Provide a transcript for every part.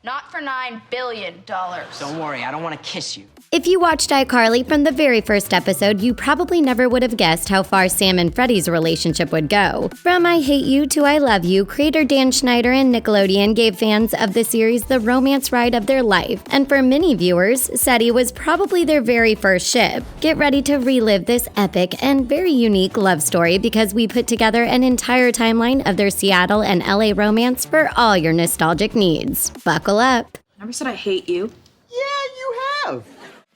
Not for $9 billion. Don't worry, I don't want to kiss you. If you watched iCarly from the very first episode, you probably never would have guessed how far Sam and Freddie's relationship would go. From I Hate You to I Love You, creator Dan Schneider and Nickelodeon gave fans of the series the romance ride of their life, and for many viewers, Seti was probably their very first ship. Get ready to relive this epic and very unique love story because we put together an entire timeline of their Seattle and LA romance for all your nostalgic needs. Buckle up. Never said I hate you. Yeah, you have.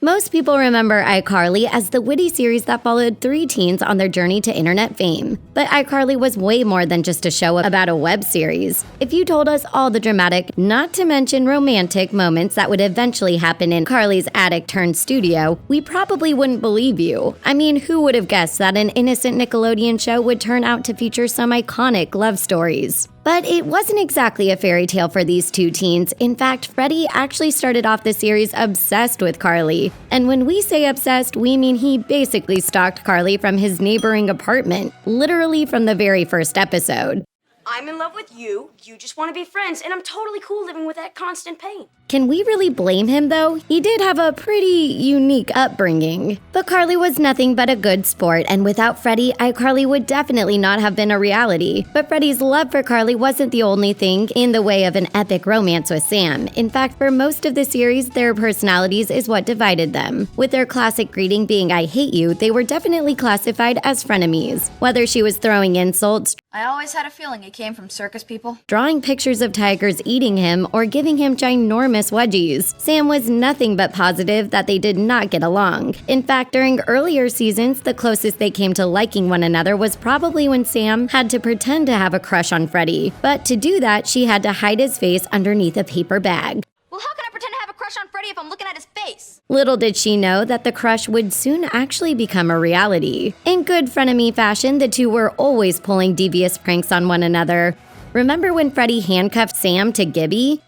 Most people remember iCarly as the witty series that followed 3 teens on their journey to internet fame. But iCarly was way more than just a show about a web series. If you told us all the dramatic, not to mention romantic, moments that would eventually happen in Carly's attic turned studio, we probably wouldn't believe you. I mean, who would have guessed that an innocent Nickelodeon show would turn out to feature some iconic love stories? But it wasn't exactly a fairy tale for these 2 teens. In fact, Freddie actually started off the series obsessed with Carly. And when we say obsessed, we mean he basically stalked Carly from his neighboring apartment, literally from the very first episode. I'm in love with you, you just want to be friends, and I'm totally cool living with that constant pain. Can we really blame him though? He did have a pretty unique upbringing. But Carly was nothing but a good sport, and without Freddie, iCarly would definitely not have been a reality. But Freddie's love for Carly wasn't the only thing in the way of an epic romance with Sam. In fact, for most of the series, their personalities is what divided them. With their classic greeting being I hate you, they were definitely classified as frenemies. Whether she was throwing insults, I always had a feeling it came from circus people. drawing pictures of tigers eating him, or giving him ginormous wedgies, Sam was nothing but positive that they did not get along. In fact, during earlier seasons, the closest they came to liking one another was probably when Sam had to pretend to have a crush on Freddie. But to do that, she had to hide his face underneath a paper bag. Well, how can I pretend to have a crush on Freddie if I'm looking at his face? Little did she know that the crush would soon actually become a reality. In good frenemy fashion, the two were always pulling devious pranks on one another. Remember when Freddie handcuffed Sam to Gibby?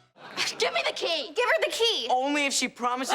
Give me the key! Give her the key! Only if she promises.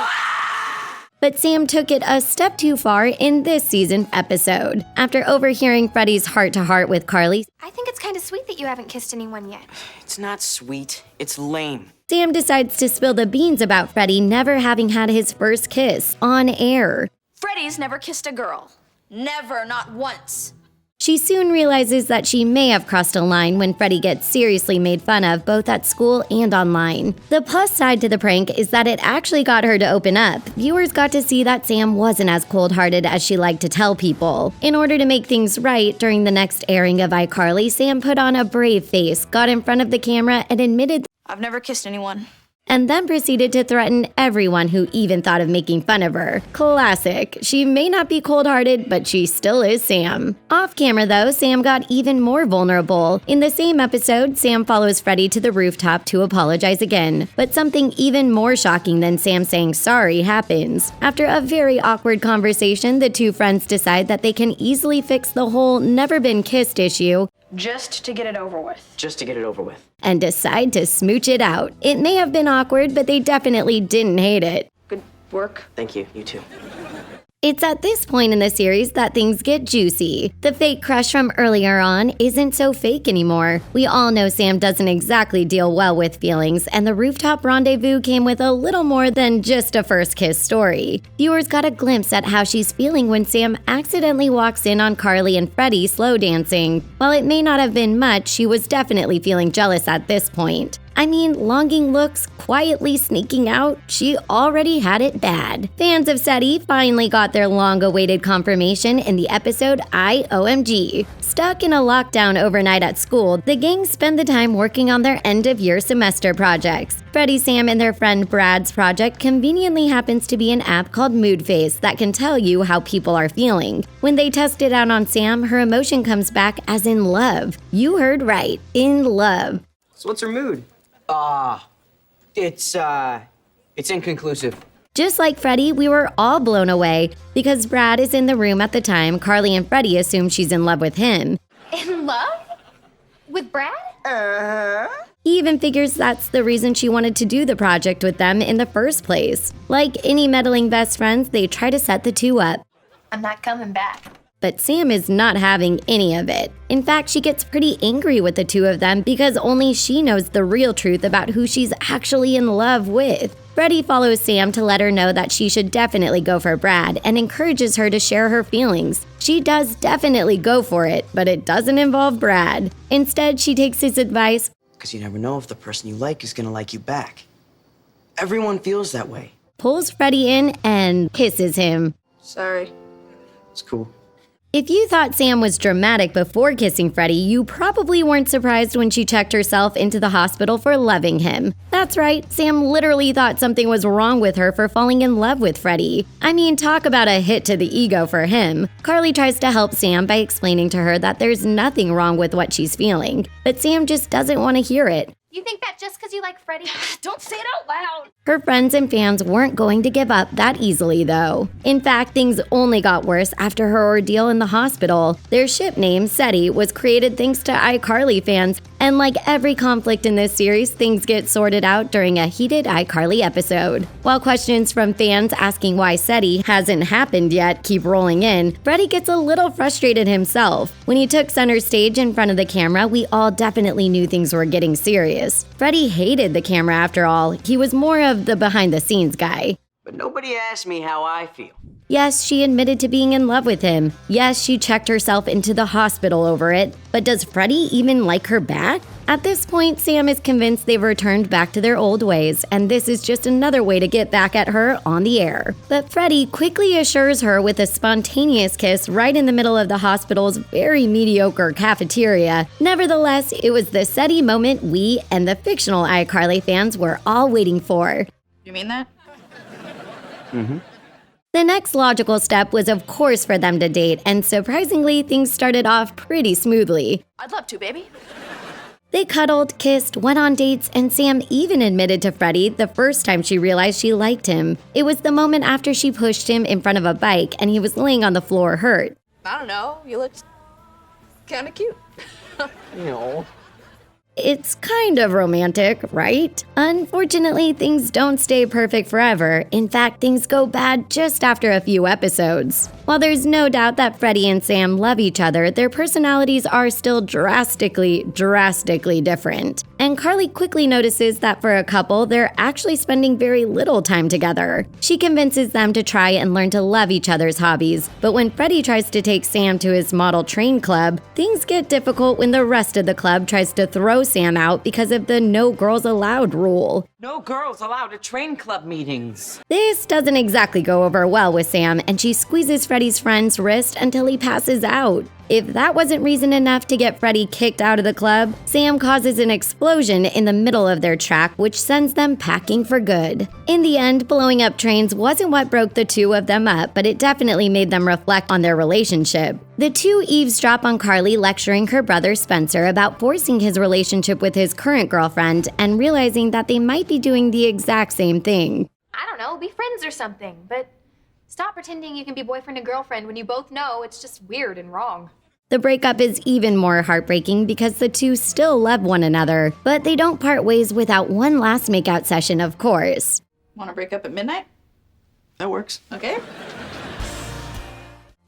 But Sam took it a step too far in this season episode. After overhearing Freddie's heart-to-heart with Carly, I think it's kind of sweet that you haven't kissed anyone yet. It's not sweet. It's lame. Sam decides to spill the beans about Freddie never having had his first kiss on air. Freddie's never kissed a girl. Never, not once. She soon realizes that she may have crossed a line when Freddie gets seriously made fun of both at school and online. The plus side to the prank is that it actually got her to open up. Viewers got to see that Sam wasn't as cold-hearted as she liked to tell people. In order to make things right, during the next airing of iCarly, Sam put on a brave face, got in front of the camera, and admitted I've never kissed anyone. and then proceeded to threaten everyone who even thought of making fun of her. Classic. She may not be cold-hearted, but she still is Sam. Off camera though, Sam got even more vulnerable. In the same episode, Sam follows Freddie to the rooftop to apologize again. But something even more shocking than Sam saying sorry happens. After a very awkward conversation, the two friends decide that they can easily fix the whole never been kissed issue Just to get it over with. Just to get it over with. and decide to smooch it out. It may have been awkward, but they definitely didn't hate it. Good work. Thank you. You too. It's at this point in the series that things get juicy. The fake crush from earlier on isn't so fake anymore. We all know Sam doesn't exactly deal well with feelings, and the rooftop rendezvous came with a little more than just a first kiss story. Viewers got a glimpse at how she's feeling when Sam accidentally walks in on Carly and Freddie slow dancing. While it may not have been much, she was definitely feeling jealous at this point. I mean, longing looks quietly sneaking out, she already had it bad. Fans of Seti finally got their long-awaited confirmation in the episode IOMG. Stuck in a lockdown overnight at school, the gang spend the time working on their end-of-year semester projects. Freddie, Sam, and their friend Brad's project conveniently happens to be an app called Mood Face that can tell you how people are feeling. When they test it out on Sam, her emotion comes back as in love. You heard right, in love. So what's her mood? It's inconclusive. Just like Freddie, we were all blown away. Because Brad is in the room at the time, Carly and Freddie assume she's in love with him. In love? With Brad? He even figures that's the reason she wanted to do the project with them in the first place. Like any meddling best friends, they try to set the two up. I'm not coming back. But Sam is not having any of it. In fact, she gets pretty angry with the two of them because only she knows the real truth about who she's actually in love with. Freddie follows Sam to let her know that she should definitely go for Brad and encourages her to share her feelings. She does definitely go for it, but it doesn't involve Brad. Instead, she takes his advice, Because you never know if the person you like is gonna like you back. Everyone feels that way. pulls Freddie in, and kisses him. Sorry. It's cool. If you thought Sam was dramatic before kissing Freddie, you probably weren't surprised when she checked herself into the hospital for loving him. That's right, Sam literally thought something was wrong with her for falling in love with Freddie. I mean, talk about a hit to the ego for him. Carly tries to help Sam by explaining to her that there's nothing wrong with what she's feeling, but Sam just doesn't want to hear it. You think that just because you like Freddie? Don't say it out loud. Her friends and fans weren't going to give up that easily, though. In fact, things only got worse after her ordeal in the hospital. Their ship name, Seti, was created thanks to iCarly fans, and like every conflict in this series, things get sorted out during a heated iCarly episode. While questions from fans asking why Seti hasn't happened yet keep rolling in, Freddie gets a little frustrated himself. When he took center stage in front of the camera, we all definitely knew things were getting serious. Freddie hated the camera after all. He was more of the behind-the-scenes guy. But nobody asked me how I feel. Yes, she admitted to being in love with him. Yes, she checked herself into the hospital over it. But does Freddie even like her back? At this point, Sam is convinced they've returned back to their old ways, and this is just another way to get back at her on the air. But Freddie quickly assures her with a spontaneous kiss right in the middle of the hospital's very mediocre cafeteria. Nevertheless, it was the Seti moment we and the fictional iCarly fans were all waiting for. You mean that? The next logical step was, of course, for them to date, and surprisingly, things started off pretty smoothly. I'd love to, baby. They cuddled, kissed, went on dates, and Sam even admitted to Freddie the first time she realized she liked him. It was the moment after she pushed him in front of a bike and he was laying on the floor hurt. I don't know. You look kind of cute. You know. It's kind of romantic, right? Unfortunately, things don't stay perfect forever. In fact, things go bad just after a few episodes. While there's no doubt that Freddie and Sam love each other, their personalities are still drastically different. And Carly quickly notices that for a couple, they're actually spending very little time together. She convinces them to try and learn to love each other's hobbies. But when Freddie tries to take Sam to his model train club, things get difficult when the rest of the club tries to throw Sam out because of the no girls allowed rule. No girls allowed at train club meetings. This doesn't exactly go over well with Sam, and she squeezes Freddie's friend's wrist until he passes out. If that wasn't reason enough to get Freddie kicked out of the club, Sam causes an explosion in the middle of their track, which sends them packing for good. In the end, blowing up trains wasn't what broke the two of them up, but it definitely made them reflect on their relationship. The two eavesdrop on Carly lecturing her brother Spencer about forcing his relationship with his current girlfriend and realizing that they might be doing the exact same thing. I don't know, be friends or something, but stop pretending you can be boyfriend and girlfriend when you both know it's just weird and wrong. The breakup is even more heartbreaking because the two still love one another, but they don't part ways without one last makeout session, of course. Want to break up at midnight? That works. Okay.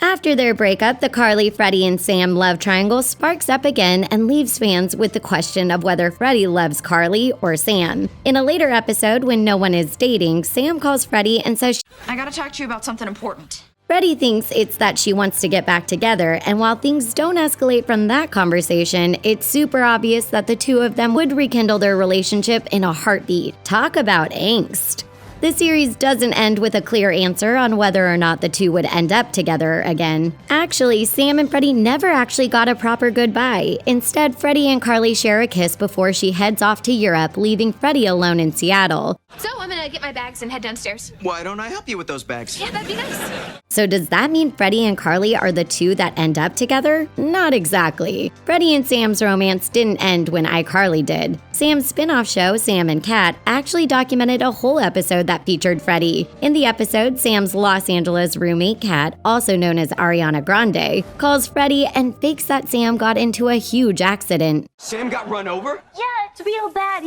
After their breakup, the Carly, Freddie, and Sam love triangle sparks up again and leaves fans with the question of whether Freddie loves Carly or Sam. In a later episode, when no one is dating, Sam calls Freddie and says I gotta talk to you about something important. Freddie thinks it's that she wants to get back together, and while things don't escalate from that conversation, it's super obvious that the two of them would rekindle their relationship in a heartbeat. Talk about angst. The series doesn't end with a clear answer on whether or not the two would end up together again. Actually, Sam and Freddie never actually got a proper goodbye. Instead, Freddie and Carly share a kiss before she heads off to Europe, leaving Freddie alone in Seattle. So I'm gonna get my bags and head downstairs. Why don't I help you with those bags? Yeah, that'd be nice. So does that mean Freddie and Carly are the two that end up together? Not exactly. Freddie and Sam's romance didn't end when iCarly did. Sam's spin-off show, Sam and Cat, actually documented a whole episode that featured Freddie. In the episode, Sam's Los Angeles roommate, Cat, also known as Ariana Grande, calls Freddie and fakes that Sam got into a huge accident. Sam got run over? Yeah, it's real bad,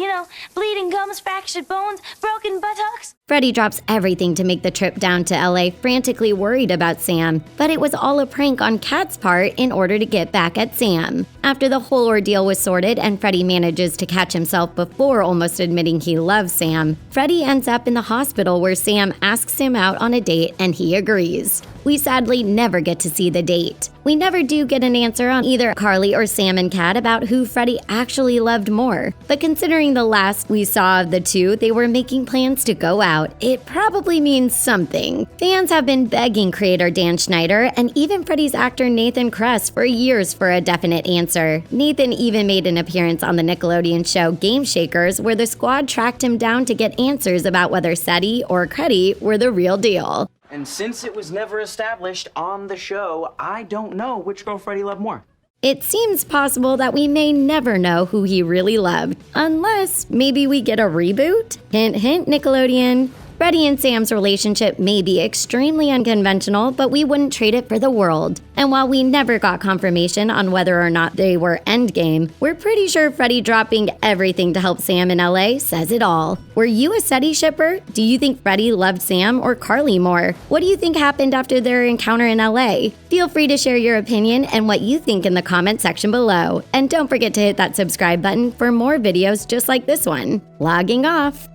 bleeding gums, fractured bones, broken buttocks. Freddie drops everything to make the trip down to LA, frantically worried about Sam, but it was all a prank on Kat's part in order to get back at Sam. After the whole ordeal was sorted and Freddie manages to catch himself before almost admitting he loves Sam, Freddie ends up in the hospital where Sam asks him out on a date and he agrees. We sadly never get to see the date. We never do get an answer on either Carly or Sam and Kat about who Freddie actually loved more. But considering the last we saw of the two, they were making plans to go out, it probably means something. Fans have been begging creator Dan Schneider and even Freddie's actor Nathan Kress for years for a definite answer. Nathan even made an appearance on the Nickelodeon show Game Shakers, where the squad tracked him down to get answers about whether Seddie or Creddie were the real deal. And since it was never established on the show, I don't know which girl Freddie loved more. It seems possible that we may never know who he really loved, unless maybe we get a reboot? Hint, hint, Nickelodeon. Freddie and Sam's relationship may be extremely unconventional, but we wouldn't trade it for the world. And while we never got confirmation on whether or not they were endgame, we're pretty sure Freddie dropping everything to help Sam in LA says it all. Were you a Seti shipper? Do you think Freddie loved Sam or Carly more? What do you think happened after their encounter in LA? Feel free to share your opinion and what you think in the comment section below. And don't forget to hit that subscribe button for more videos just like this one. Logging off.